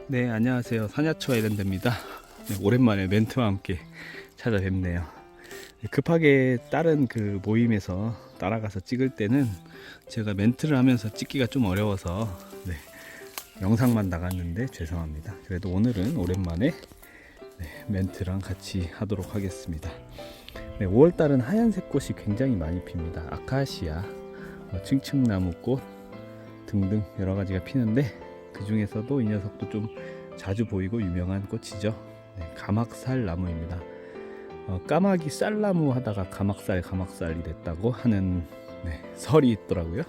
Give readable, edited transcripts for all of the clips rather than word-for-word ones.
네, 안녕하세요. 사냐초 아일랜드입니다. 네, 오랜만에 멘트와 함께 찾아뵙네요. 네, 급하게 다른 그 모임에서 따라가서 찍을 때는 제가 멘트를 하면서 찍기가 좀 어려워서 네, 영상만 나갔는데 죄송합니다. 그래도 오늘은 오랜만에 네, 멘트랑 같이 하도록 하겠습니다. 네, 5월달은 하얀색 꽃이 굉장히 많이 핍니다. 아카시아, 층층나무꽃 등등 여러 가지가 피는데 그 중에서도 이 녀석도 좀 자주 보이고 유명한 꽃이죠. 네, 가막살 나무입니다. 까마귀 쌀나무 하다가 가막살이 됐다고 하는 설이 있더라고요.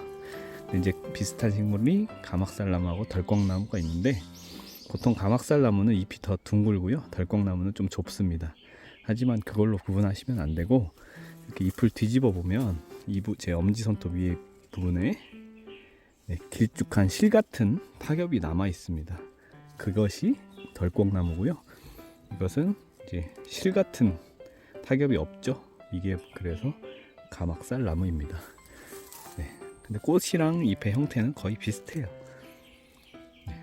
이제 비슷한 식물이 가막살나무하고 덜컥나무가 있는데 보통 가막살나무는 잎이 더 둥글고요, 덜컥나무는 좀 좁습니다. 하지만 그걸로 구분하시면 안 되고 이렇게 잎을 뒤집어 보면 제 엄지손톱 위에 부분에 길쭉한 실 같은 타겹이 남아 있습니다. 그것이 덜컥나무고요. 이것은 이제 실 같은 타겹이 없죠. 이게 그래서 가막살 나무입니다. 네. 근데 꽃이랑 잎의 형태는 거의 비슷해요. 네.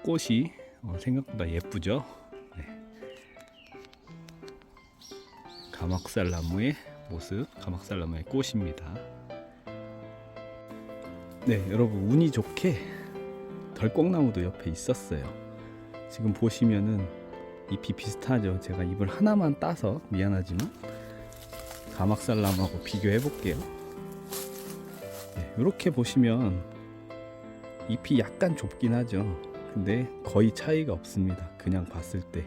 꽃이 생각보다 예쁘죠. 네. 가막살 나무의 모습, 가막살 나무의 꽃입니다. 네, 여러분 운이 좋게 덜컥나무도 옆에 있었어요. 지금 보시면은 잎이 비슷하죠. 제가 잎을 하나만 따서 미안하지만 가막살나무하고 비교해 볼게요. 네, 이렇게 보시면 잎이 약간 좁긴 하죠. 근데 거의 차이가 없습니다. 그냥 봤을 때.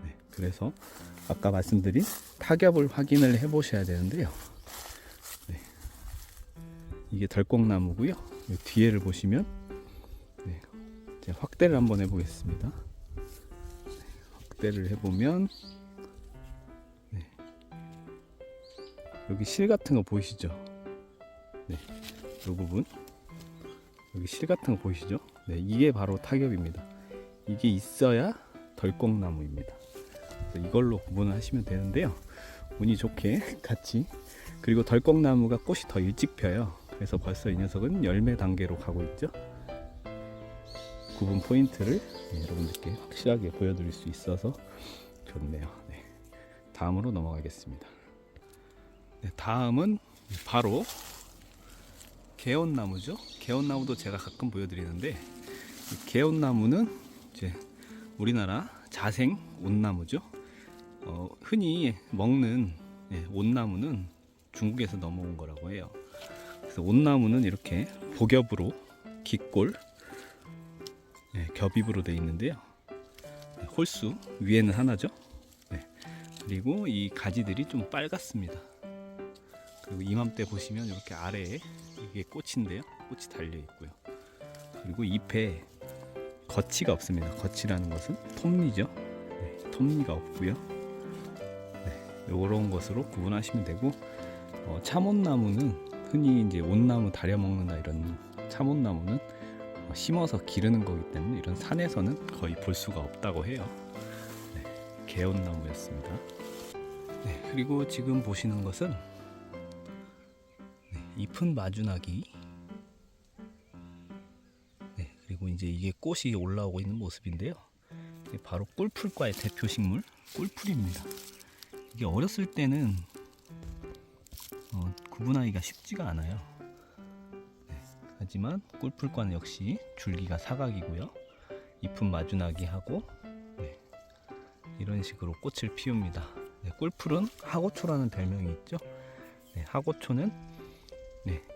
네, 그래서 아까 말씀드린 타겹을 확인을 해 보셔야 되는데요. 네, 이게 덜컥나무고요. 뒤에를 보시면 제가 확대를 한번 해보겠습니다. 확대를 해보면 여기 실 같은 거 보이시죠? 네, 이 부분 여기 실 같은 거 보이시죠? 네, 이게 바로 타겹입니다. 이게 있어야 덜컥나무입니다. 그래서 이걸로 구분을 하시면 되는데요. 운이 좋게 같이, 그리고 덜컥나무가 꽃이 더 일찍 펴요. 그래서 벌써 이 녀석은 열매 단계로 가고 있죠. 구분 포인트를 여러분들께 확실하게 보여드릴 수 있어서 좋네요. 네, 다음으로 넘어가겠습니다. 네, 다음은 바로 개온나무죠. 개온나무도 제가 가끔 보여드리는데 개온나무는 이제 우리나라 자생 온나무죠. 흔히 먹는 온나무는 중국에서 넘어온 거라고 해요. 그래서 온나무는 이렇게 복엽으로 깃골 겹입으로 되어 있는데요. 홀수 위에는 하나죠. 그리고 이 가지들이 좀 빨갛습니다. 그리고 이맘때 보시면 이렇게 아래에 이게 꽃인데요. 꽃이 달려 있고요. 그리고 잎에 거치가 없습니다. 거치라는 것은 톱니죠. 톱니가 없고요. 이런 것으로 구분하시면 되고, 참온나무는 흔히 이제 온나무 다려 먹는다 이런 참온나무는 심어서 기르는 거기 때문에 이런 산에서는 거의 볼 수가 없다고 해요. 개온나무였습니다. 그리고 지금 보시는 것은 잎은 마주나기, 그리고 이제 이게 꽃이 올라오고 있는 모습인데요. 이게 바로 꿀풀과의 대표 식물 꿀풀입니다. 이게 어렸을 때는 구분하기가 쉽지가 않아요. 하지만 꿀풀과는 역시 줄기가 사각이고요, 잎은 마주나기 하고 이런 식으로 꽃을 피웁니다. 꿀풀은 하고초라는 별명이 있죠. 하고초는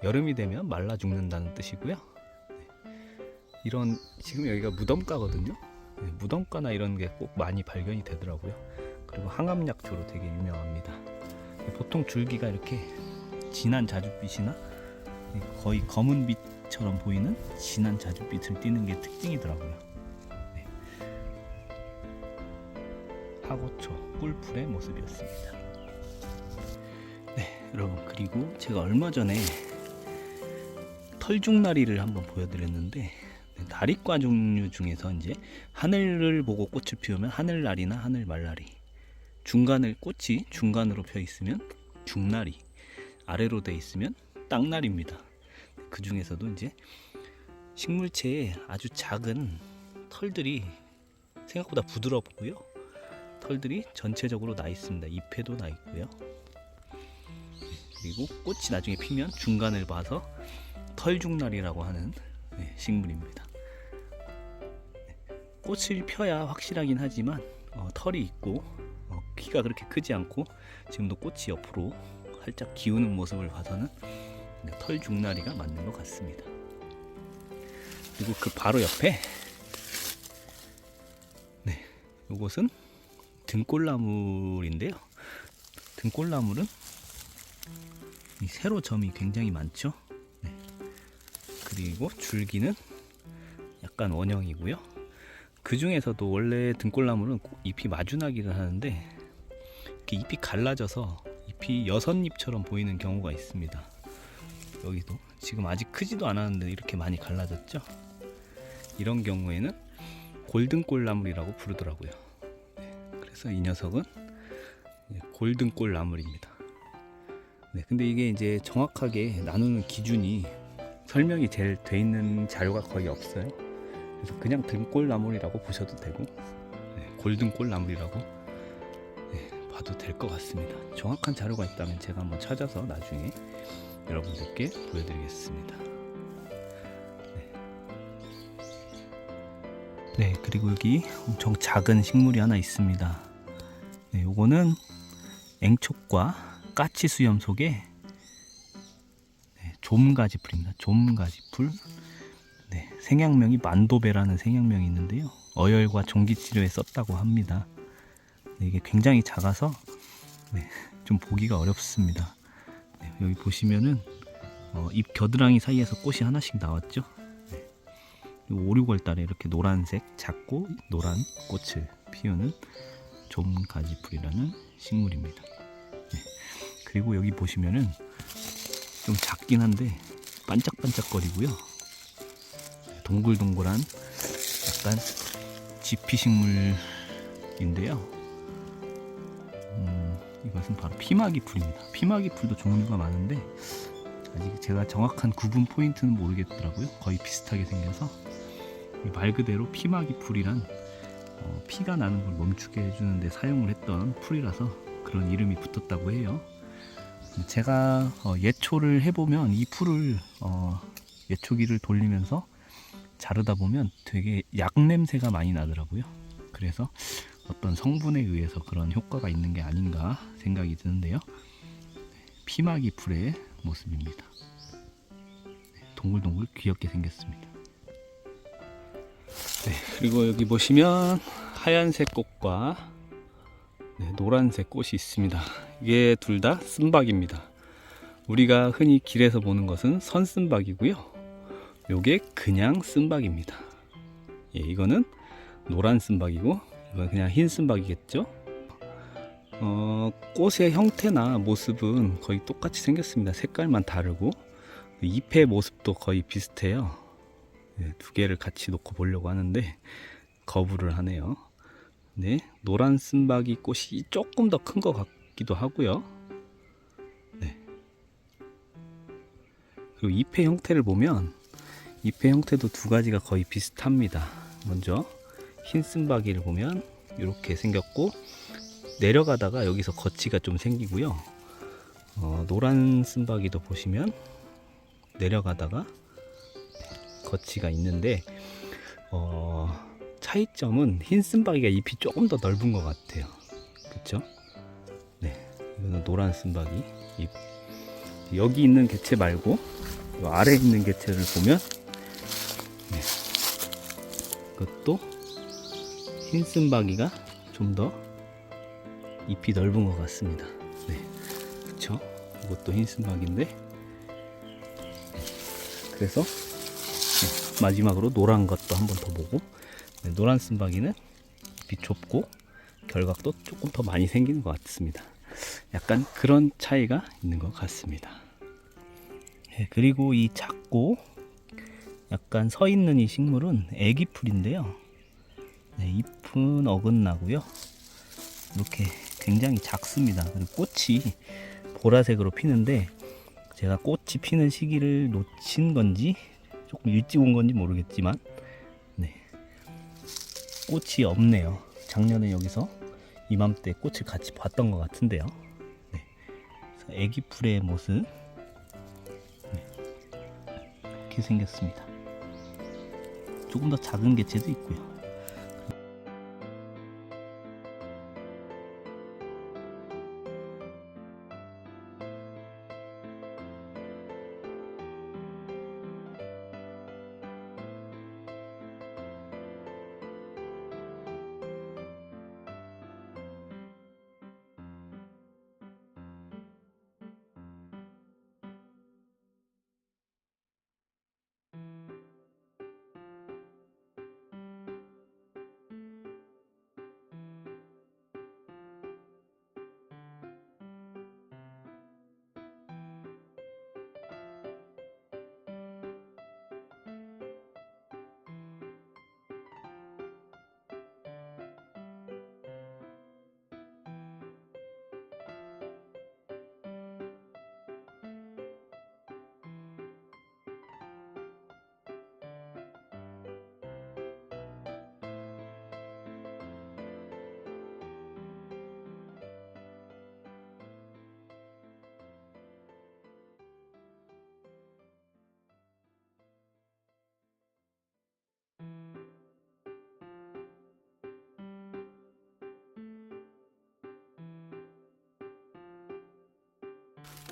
여름이 되면 말라 죽는다는 뜻이고요. 이런, 지금 여기가 무덤가거든요. 무덤가나 이런 게 꼭 많이 발견이 되더라고요. 그리고 항암약초로 되게 유명합니다. 보통 줄기가 이렇게 진한 자줏빛이나 거의 검은빛처럼 보이는 진한 자줏빛을 띠는 게 특징이더라고요. 하고초 꿀풀의 모습이었습니다. 여러분, 그리고 제가 얼마 전에 털죽나리를 한번 보여드렸는데, 나리과 종류 중에서 이제 하늘을 보고 꽃을 피우면 하늘나리나 하늘말나리, 꽃이 중간으로 펴 있으면 중나리, 아래로 돼 있으면 땅나리입니다. 그 중에서도 이제 식물체에 아주 작은 털들이 생각보다 부드럽고요. 털들이 전체적으로 나 있습니다. 잎에도 나 있고요. 그리고 꽃이 나중에 피면 중간을 봐서 털중날이라고 하는 식물입니다. 꽃을 펴야 확실하긴 하지만 털이 있고 키가 그렇게 크지 않고 지금도 꽃이 옆으로 살짝 기우는 모습을 봐서는 털중날이가 맞는 것 같습니다. 그리고 그 바로 옆에 이것은 등골나물인데요. 등골나물은 이 세로점이 굉장히 많죠. 그리고 줄기는 약간 원형이고요. 그 중에서도 원래 등골나물은 잎이 마주나기를 하는데 이렇게 잎이 갈라져서 잎이 6잎처럼 보이는 경우가 있습니다. 여기도 지금 아직 크지도 않았는데 이렇게 많이 갈라졌죠. 이런 경우에는 골든골나물이라고 부르더라고요. 그래서 이 녀석은 골든골나물입니다. 근데 이게 이제 정확하게 나누는 기준이 설명이 돼 있는 자료가 거의 없어요. 그래서 그냥 등골나물이라고 보셔도 되고 골든골나물이라고 봐도 될 것 같습니다. 정확한 자료가 있다면 제가 한번 찾아서 나중에 여러분들께 보여드리겠습니다. 그리고 여기 엄청 작은 식물이 하나 있습니다. 요거는 앵촉과 까치수염 속에 좀가지풀입니다. 좀가지풀. 생양명이 만도배라는 생양명이 있는데요. 어열과 종기치료에 썼다고 합니다. 이게 굉장히 작아서 좀 보기가 어렵습니다. 여기 보시면은 잎 겨드랑이 사이에서 꽃이 하나씩 나왔죠. 5, 6월 달에 이렇게 노란색 작고 노란 꽃을 피우는 좀가지풀이라는 식물입니다. 그리고 여기 보시면은 좀 작긴 한데 반짝반짝거리고요. 동글동글한 약간 지피식물인데요. 이것은 바로 피마기풀입니다. 피마기풀도 종류가 많은데 아직 제가 정확한 구분 포인트는 모르겠더라고요. 거의 비슷하게 생겨서 말 그대로 피마기풀이란 피가 나는 걸 멈추게 해주는 데 사용을 했던 풀이라서 그런 이름이 붙었다고 해요. 제가 예초를 해보면 이 풀을 예초기를 돌리면서 자르다 보면 되게 약 냄새가 많이 나더라고요. 그래서 어떤 성분에 의해서 그런 효과가 있는 게 아닌가 생각이 드는데요. 피마기 풀의 모습입니다. 동글동글 귀엽게 생겼습니다. 그리고 여기 보시면 하얀색 꽃과 노란색 꽃이 있습니다. 이게 둘 다 쓴박입니다. 우리가 흔히 길에서 보는 것은 선쓴박이고요. 요게 그냥 쓴박입니다. 이거는 노란 쓴박이고 이건 그냥 흰 쓴박이겠죠. 꽃의 형태나 모습은 거의 똑같이 생겼습니다. 색깔만 다르고 잎의 모습도 거의 비슷해요. 두 개를 같이 놓고 보려고 하는데 거부를 하네요. 노란 쓴박이 꽃이 조금 더 큰 것 같기도 하고요. 그리고 잎의 형태를 보면 잎의 형태도 두 가지가 거의 비슷합니다. 먼저 흰 쓴박이를 보면 이렇게 생겼고 내려가다가 여기서 거치가 좀 생기고요. 노란 쓴박이도 보시면 내려가다가 거치가 있는데 차이점은 흰 쓴박이가 잎이 조금 더 넓은 것 같아요. 그쵸? 이거는 노란 쓴박이 잎. 여기 있는 개체 말고 이 아래에 있는 개체를 보면 이것도 흰 쓴박이가 좀 더 잎이 넓은 것 같습니다. 그쵸? 이것도 흰 쓴박인데 그래서 마지막으로 노란 것도 한번 더 보고 노란 쓴박이는 잎이 좁고 결각도 조금 더 많이 생기는 것 같습니다. 약간 그런 차이가 있는 것 같습니다. 그리고 이 작고 약간 서 있는 이 식물은 애기풀인데요. 잎은 어긋나고요. 이렇게 굉장히 작습니다. 그리고 꽃이 보라색으로 피는데 제가 꽃이 피는 시기를 놓친 건지 조금 일찍 온 건지 모르겠지만 네, 꽃이 없네요. 작년에 여기서 이맘때 꽃을 같이 봤던 것 같은데요. 네, 애기 풀의 모습 네, 이렇게 생겼습니다. 조금 더 작은 개체도 있고요.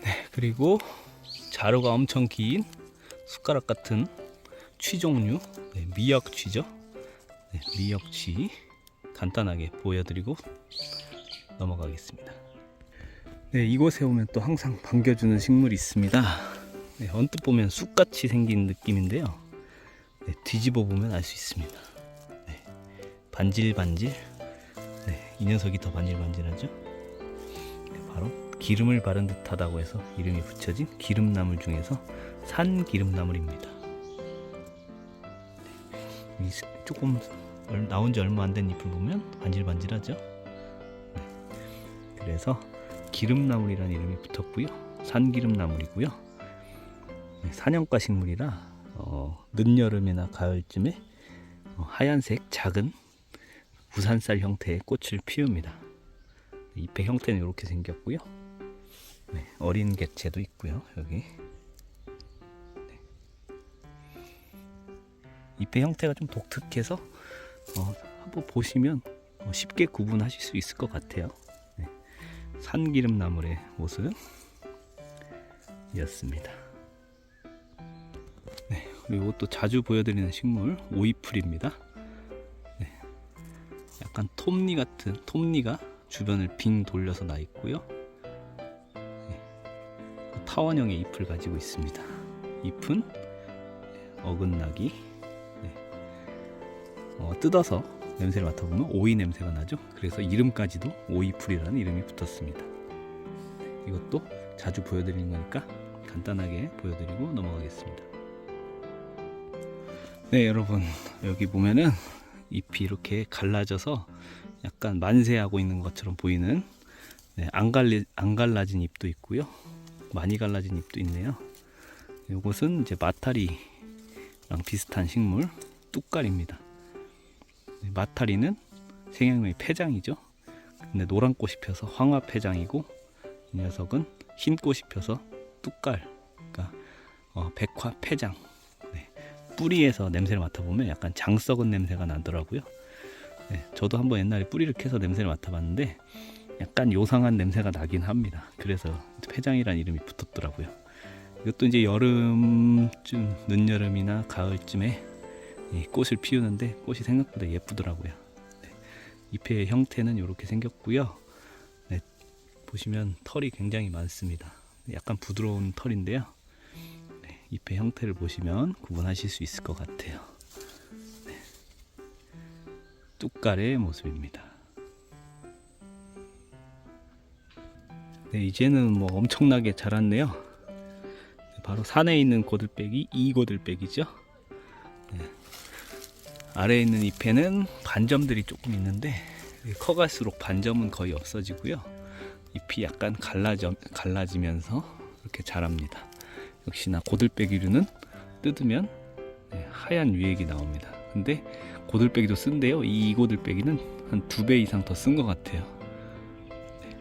네, 그리고 자루가 엄청 긴 숟가락 같은 취 종류, 네, 미역취죠. 네, 미역취 간단하게 보여드리고 넘어가겠습니다. 네, 이곳에 오면 또 항상 반겨주는 식물이 있습니다. 네, 언뜻 보면 쑥같이 생긴 느낌인데요. 네, 뒤집어 보면 알 수 있습니다. 네, 반질반질. 네, 이 녀석이 더 반질반질하죠. 네, 바로 기름을 바른 듯하다고 해서 이름이 붙여진 기름나물 중에서 산기름나물입니다. 네, 조금 나온 지 얼마 안 된 잎을 보면 반질반질하죠. 네, 그래서 기름나물이라는 이름이 붙었고요. 산기름나물이고요. 네, 사냥과 식물이라 늦여름이나 가을쯤에 하얀색 작은 우산쌀 형태의 꽃을 피웁니다. 잎의 형태는 이렇게 생겼고요. 네, 어린 개체도 있고요. 여기 네. 잎의 형태가 좀 독특해서 한번 보시면 쉽게 구분하실 수 있을 것 같아요. 네. 산기름나물의 모습이었습니다. 네, 그리고 또 자주 보여드리는 식물 오이풀입니다. 네, 약간 톱니가 주변을 빙 돌려서 나 있고요. 네, 타원형의 잎을 가지고 있습니다. 잎은 어긋나기. 네, 뜯어서 냄새를 맡아보면 오이 냄새가 나죠. 그래서 이름까지도 오이풀이라는 이름이 붙었습니다. 이것도 자주 보여드리는 거니까 간단하게 보여드리고 넘어가겠습니다. 네, 여러분 여기 보면은 잎이 이렇게 갈라져서 약간 만세하고 있는 것처럼 보이는 네, 안 갈라진 잎도 있고요. 많이 갈라진 잎도 있네요. 이것은 이제 마타리랑 비슷한 식물 뚝갈입니다. 네, 마타리는 생양명이 폐장이죠. 근데 노란 꽃이 펴서 황화폐장이고 이 녀석은 흰 꽃이 펴서 뚝갈, 그러니까 백화폐장. 네, 뿌리에서 냄새를 맡아보면 약간 장 썩은 냄새가 나더라고요. 네, 저도 한번 옛날에 뿌리를 캐서 냄새를 맡아봤는데 약간 요상한 냄새가 나긴 합니다. 그래서 폐장이라는 이름이 붙었더라고요. 이것도 이제 여름쯤, 늦여름이나 가을쯤에 이 꽃을 피우는데 꽃이 생각보다 예쁘더라고요. 네, 잎의 형태는 이렇게 생겼고요. 네, 보시면 털이 굉장히 많습니다. 약간 부드러운 털인데요. 네, 잎의 형태를 보시면 구분하실 수 있을 것 같아요. 네, 뚝갈의 모습입니다. 네, 이제는 뭐 엄청나게 자랐네요. 바로 산에 있는 고들빼기 이고들빼기죠. 네, 아래에 있는 잎에는 반점들이 조금 있는데 커갈수록 반점은 거의 없어지고요. 잎이 약간 갈라지면서 이렇게 자랍니다. 역시나 고들빼기류는 뜯으면 네, 하얀 유액이 나옵니다. 근데 고들빼기도 쓴데요. 이 고들빼기는 한 2배 이상 더 쓴 것 같아요. 네,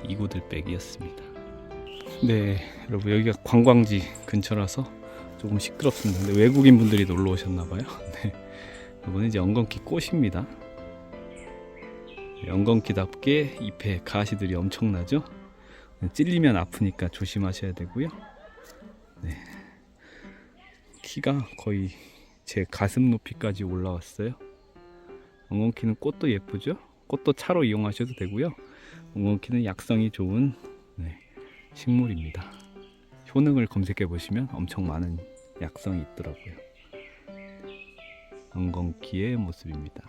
이 고들빼기였습니다. 네, 여러분 여기가 관광지 근처라서 조금 시끄럽습니다. 근데 외국인 분들이 놀러 오셨나봐요. 네, 이번에 이제 엉겅퀴 꽃입니다. 엉겅퀴답게 잎에 가시들이 엄청나죠. 찔리면 아프니까 조심하셔야 되고요. 네, 키가 거의 제 가슴 높이까지 올라왔어요. 엉겅퀴는 꽃도 예쁘죠. 꽃도 차로 이용하셔도 되고요. 엉겅퀴는 약성이 좋은 식물입니다. 효능을 검색해 보시면 엄청 많은 약성이 있더라고요. 엉겅퀴의 모습입니다.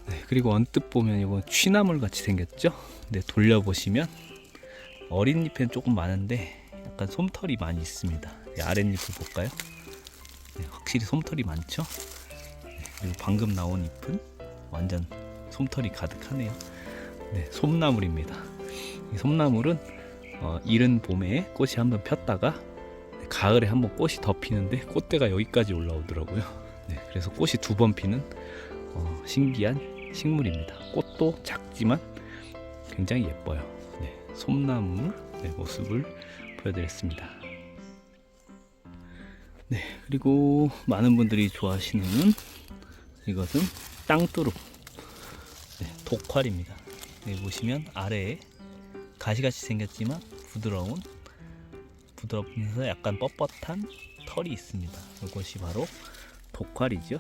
네, 그리고 언뜻 보면 이건 취나물 같이 생겼죠. 근데 돌려보시면 어린 잎엔 조금 많은데 약간 솜털이 많이 있습니다. 네, 아랫잎을 볼까요? 네, 확실히 솜털이 많죠. 네, 그리고 방금 나온 잎은 완전 솜털이 가득하네요. 네, 솜나물입니다. 이 솜나물은 이른 봄에 꽃이 한번 폈다가 가을에 한번 꽃이 더 피는데 꽃대가 여기까지 올라오더라고요. 네, 그래서 꽃이 2번 피는 신기한 식물입니다. 꽃도 작지만 굉장히 예뻐요. 네, 솜나물 모습을 보여드렸습니다. 네, 그리고 많은 분들이 좋아하시는 이것은 땅두릅, 독활입니다. 네, 보시면 아래에 가시같이 생겼지만 부드러우면서 약간 뻣뻣한 털이 있습니다. 이것이 바로 독활이죠.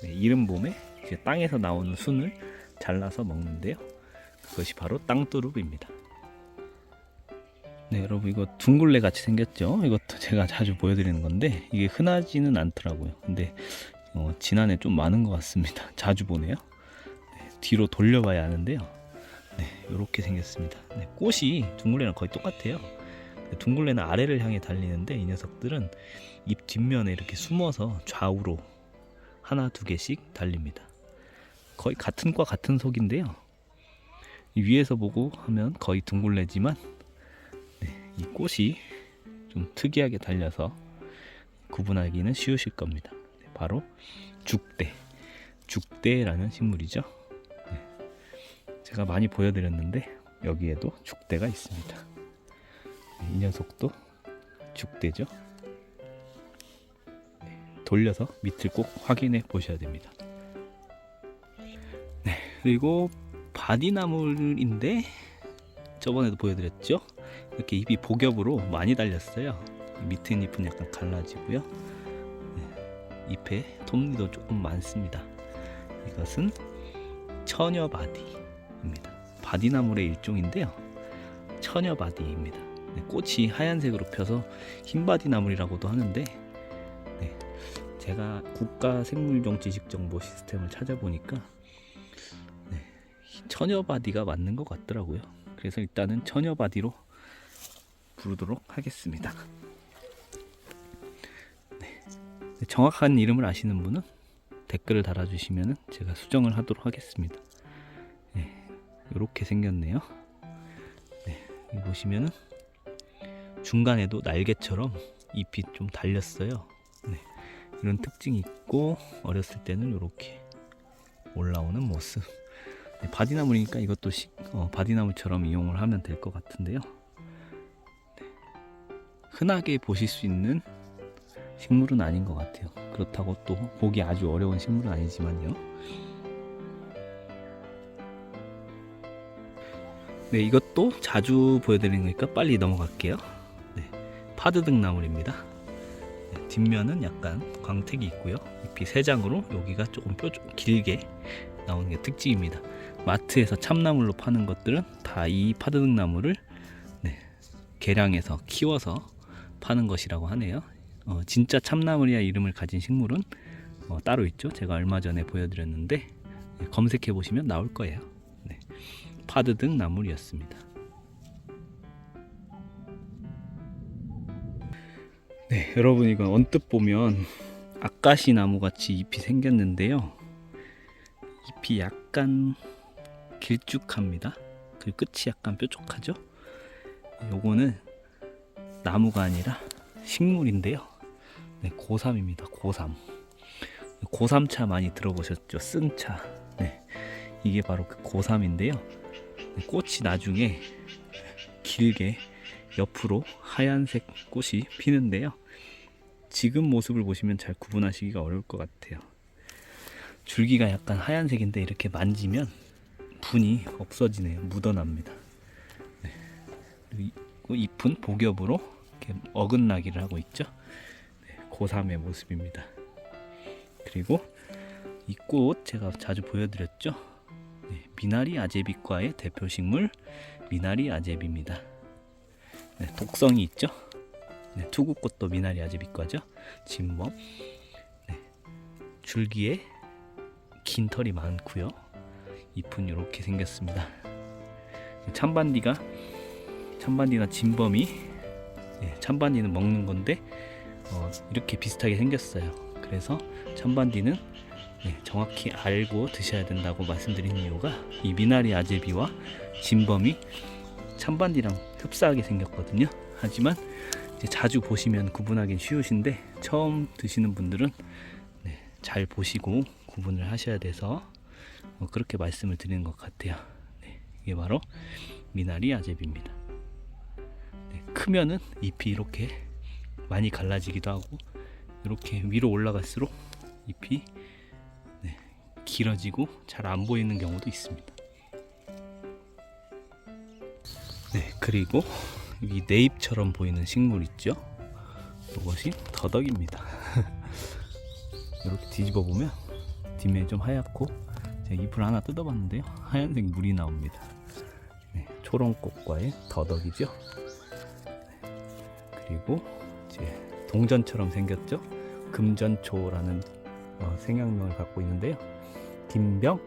네, 이른 봄에 이제 땅에서 나오는 순을 잘라서 먹는데요. 그것이 바로 땅두릅입니다. 네, 여러분 이거 둥글레 같이 생겼죠. 이것도 제가 자주 보여드리는 건데 이게 흔하지는 않더라고요. 근데 지난해 좀 많은 것 같습니다. 자주 보네요. 네, 뒤로 돌려봐야 하는데요. 네, 이렇게 생겼습니다. 네, 꽃이 둥글레랑 거의 똑같아요. 둥글레는 아래를 향해 달리는데 이 녀석들은 잎 뒷면에 이렇게 숨어서 좌우로 하나 두 개씩 달립니다. 거의 같은 과 같은 속인데요. 위에서 보고 하면 거의 둥글레지만 이 꽃이 좀 특이하게 달려서 구분하기는 쉬우실 겁니다. 바로 죽대라는 식물이죠. 제가 많이 보여드렸는데 여기에도 죽대가 있습니다. 이 녀석도 죽대죠. 돌려서 밑을 꼭 확인해 보셔야 됩니다. 네, 그리고 바디나물인데 저번에도 보여드렸죠. 이렇게 잎이 복엽으로 많이 달렸어요. 밑에 잎은 약간 갈라지고요. 네, 잎에 톱니도 조금 많습니다. 이것은 처녀바디입니다. 바디나물의 일종인데요. 처녀바디입니다. 네, 꽃이 하얀색으로 펴서 흰바디나물이라고도 하는데 제가 국가생물종 지식정보 시스템을 찾아보니까 처녀바디가 맞는 것 같더라고요. 그래서 일단은 처녀바디로 부르도록 하겠습니다. 정확한 이름을 아시는 분은 댓글을 달아주시면 제가 수정을 하도록 하겠습니다. 이렇게 생겼네요. 여기 보시면은 중간에도 날개처럼 잎이 좀 달렸어요. 이런 특징이 있고 어렸을 때는 이렇게 올라오는 모습. 바디나물이니까 이것도 바디나물처럼 이용을 하면 될 것 같은데요. 흔하게 보실 수 있는 식물은 아닌 것 같아요. 그렇다고 또 보기 아주 어려운 식물은 아니지만요. 네, 이것도 자주 보여드리는 거니까 빨리 넘어갈게요. 파드등나물입니다. 뒷면은 약간 광택이 있고요. 잎이 3장으로 여기가 조금 길게 나오는 게 특징입니다. 마트에서 참나물로 파는 것들은 다 이 파드등나물을 개량해서 키워서 파는 것이라고 하네요. 진짜 참나물이야 이름을 가진 식물은 따로 있죠. 제가 얼마 전에 보여드렸는데 검색해 보시면 나올 거예요. 파드등나물이었습니다. 네, 여러분 이건 언뜻 보면 아까시 나무 같이 잎이 생겼는데요. 잎이 약간 길쭉합니다. 그리고 끝이 약간 뾰족하죠. 요거는 나무가 아니라 식물인데요. 네, 고삼입니다. 고삼. 고삼차 많이 들어보셨죠? 쓴 차. 네, 이게 바로 그 고삼인데요. 네, 꽃이 나중에 길게 옆으로 하얀색 꽃이 피는데요. 지금 모습을 보시면 잘 구분하시기가 어려울 것 같아요. 줄기가 약간 하얀색인데 이렇게 만지면 분이 없어지네요. 묻어납니다. 네. 그리고 잎은 복엽으로 이렇게 어긋나기를 하고 있죠. 네, 고3의 모습입니다. 그리고 이 꽃 제가 자주 보여드렸죠. 네, 미나리 아제비과의 대표 식물 미나리 아제비입니다. 네, 독성이 있죠. 네, 투구꽃도 미나리 아제비과죠. 진범. 네, 줄기에 긴 털이 많고요. 잎은 이렇게 생겼습니다. 참반디나 진범이 참반디는 먹는 건데 이렇게 비슷하게 생겼어요. 그래서 참반디는 정확히 알고 드셔야 된다고 말씀드린 이유가 이 미나리 아제비와 진범이 참반디랑 흡사하게 생겼거든요. 하지만 이제 자주 보시면 구분하기 쉬우신데 처음 드시는 분들은 잘 보시고 구분을 하셔야 돼서 그렇게 말씀을 드리는 것 같아요. 네, 이게 바로 미나리 아제비입니다. 네, 크면은 잎이 이렇게 많이 갈라지기도 하고 이렇게 위로 올라갈수록 잎이 길어지고 잘 안 보이는 경우도 있습니다. 네, 그리고 이 내 잎처럼 보이는 식물 있죠? 이것이 더덕입니다. 이렇게 뒤집어 보면 뒷면이 좀 하얗고 제가 잎을 하나 뜯어봤는데요, 하얀색 물이 나옵니다. 네, 초롱꽃과의 더덕이죠. 네, 그리고 이제 동전처럼 생겼죠. 금전초라는 생양명을 갖고 있는데요. 김병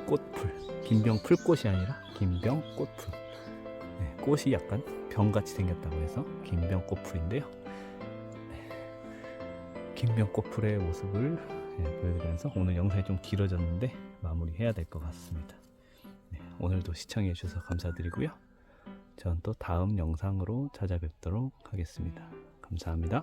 꽃풀, 김병 풀꽃이 아니라 김병 꽃풀. 네, 꽃이 약간 병같이 생겼다고 해서 김병 꽃풀인데요. 김병 꽃풀의 모습을 보여드리면서 오늘 영상이 좀 길어졌는데 마무리해야 될 것 같습니다. 네, 오늘도 시청해 주셔서 감사드리고요. 전 또 다음 영상으로 찾아뵙도록 하겠습니다. 감사합니다.